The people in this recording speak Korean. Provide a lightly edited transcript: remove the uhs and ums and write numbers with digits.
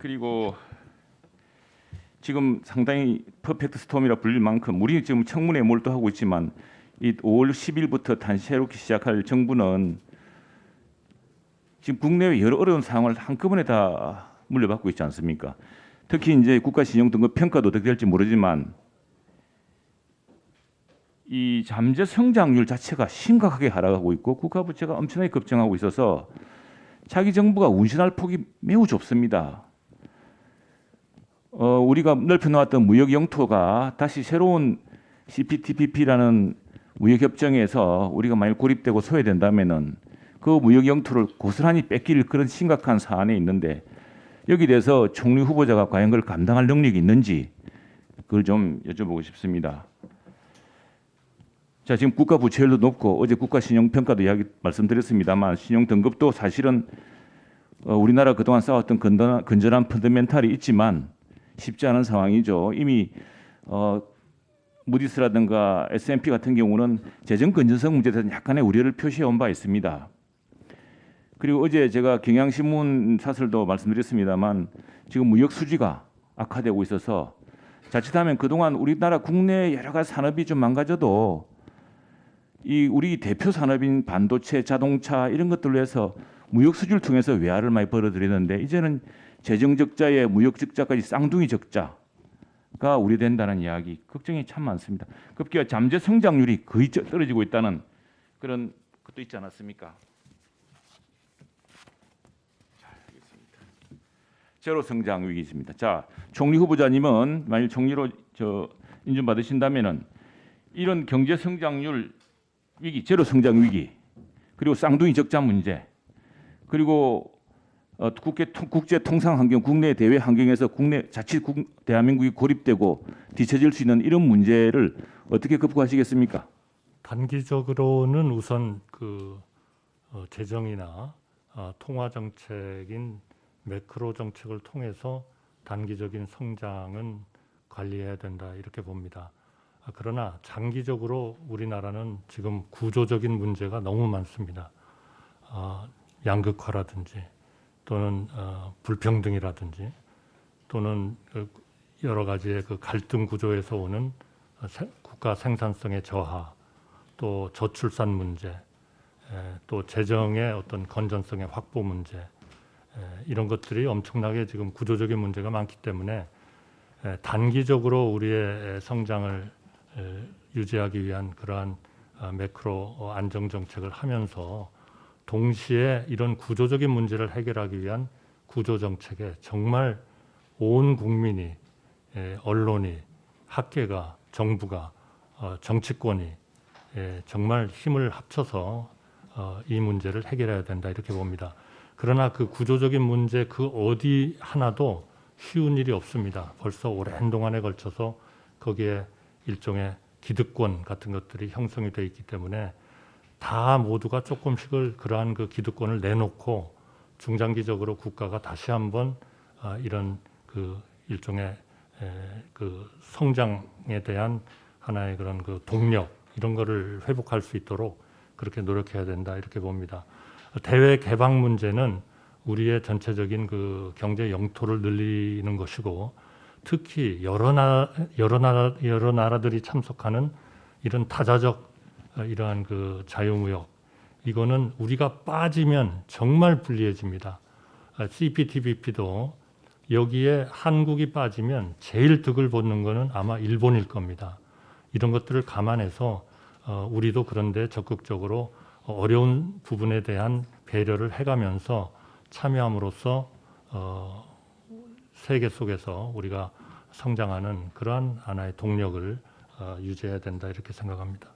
그리고 지금 상당히 퍼펙트 스톰이라 불릴 만큼 우리 지금 청문회에 몰두하고 있지만 이 5월 10일부터 다시 새롭게 시작할 정부는 지금 국내외 여러 어려운 상황을 한꺼번에 다 물려받고 있지 않습니까? 특히 이제 국가신용등급 평가도 어떻게 될지 모르지만 이 잠재 성장률 자체가 심각하게 하락하고 있고 국가 부채가 엄청나게 급증하고 있어서 자기 정부가 운신할 폭이 매우 좁습니다. 우리가 넓혀놓았던 무역 영토가 다시 새로운 CPTPP라는 무역 협정에서 우리가 만약 고립되고 소외된다면은 그 무역 영토를 고스란히 뺏길 그런 심각한 사안에 있는데 여기 대해서 총리 후보자가 과연 그걸 감당할 능력이 있는지 그걸 좀 여쭤보고 싶습니다. 자, 지금 국가 부채율도 높고 어제 국가 신용 평가도 이야기 말씀드렸습니다만 신용 등급도 사실은 우리나라 그동안 쌓았던 건전한 펀더멘탈이 있지만 쉽지 않은 상황이죠. 이미 무디스라든가 S&P 같은 경우는 재정 건전성 문제에 대해서 약간의 우려를 표시해 온 바 있습니다. 그리고 어제 제가 경향신문 사설도 말씀드렸습니다만 지금 무역 수지가 악화되고 있어서 자칫하면 그동안 우리나라 국내 여러 가지 산업이 좀 망가져도 이 우리 대표 산업인 반도체, 자동차 이런 것들로 해서 무역 수지를 통해서 외화를 많이 벌어들이는데 이제는 재정 적자에 무역 적자까지 쌍둥이 적자가 우려된다는 이야기, 걱정이 참 많습니다. 급기야 잠재 성장률이 거의 떨어지고 있다는 그런 것도 있지 않았습니까? 자, 알겠습니다. 제로 성장 위기 있습니다. 자, 총리 후보자님은 만일 총리로 인준 받으신다면은 이런 경제 성장률 위기, 제로 성장 위기, 그리고 쌍둥이 적자 문제, 그리고 국제 통상 환경, 국내 대외 환경에서 국내 자칫 대한민국이 고립되고 뒤처질 수 있는 이런 문제를 어떻게 극복하시겠습니까? 단기적으로는 우선 재정이나 통화 정책인 매크로 정책을 통해서 단기적인 성장은 관리해야 된다 이렇게 봅니다. 그러나 장기적으로 우리나라는 지금 구조적인 문제가 너무 많습니다. 양극화라든지 또는 불평등이라든지 또는 여러 가지의 그 갈등 구조에서 오는 국가 생산성의 저하, 또 저출산 문제, 또 재정의 어떤 건전성의 확보 문제, 이런 것들이 엄청나게 지금 구조적인 문제가 많기 때문에 단기적으로 우리의 성장을 유지하기 위한 그러한 매크로 안정 정책을 하면서 동시에 이런 구조적인 문제를 해결하기 위한 구조 정책에 정말 온 국민이, 언론이, 학계가, 정부가, 정치권이 정말 힘을 합쳐서 이 문제를 해결해야 된다 이렇게 봅니다. 그러나 그 구조적인 문제 그 어디 하나도 쉬운 일이 없습니다. 벌써 오랜 동안에 걸쳐서 거기에 일종의 기득권 같은 것들이 형성이 되어 있기 때문에 다 모두가 조금씩을 그러한 그 기득권을 내놓고 중장기적으로 국가가 다시 한번 이런 그 일종의 그 성장에 대한 하나의 그런 그 동력 이런 거를 회복할 수 있도록 그렇게 노력해야 된다 이렇게 봅니다. 대외 개방 문제는 우리의 전체적인 그 경제 영토를 늘리는 것이고 특히 여러 나라들이 참석하는 이런 타자적 이러한 그 자유무역 이거는 우리가 빠지면 정말 불리해집니다. CPTPP도 여기에 한국이 빠지면 제일 득을 보는 것은 아마 일본일 겁니다. 이런 것들을 감안해서 우리도 그런데 적극적으로 어려운 부분에 대한 배려를 해가면서 참여함으로써 세계 속에서 우리가 성장하는 그러한 하나의 동력을 유지해야 된다 이렇게 생각합니다.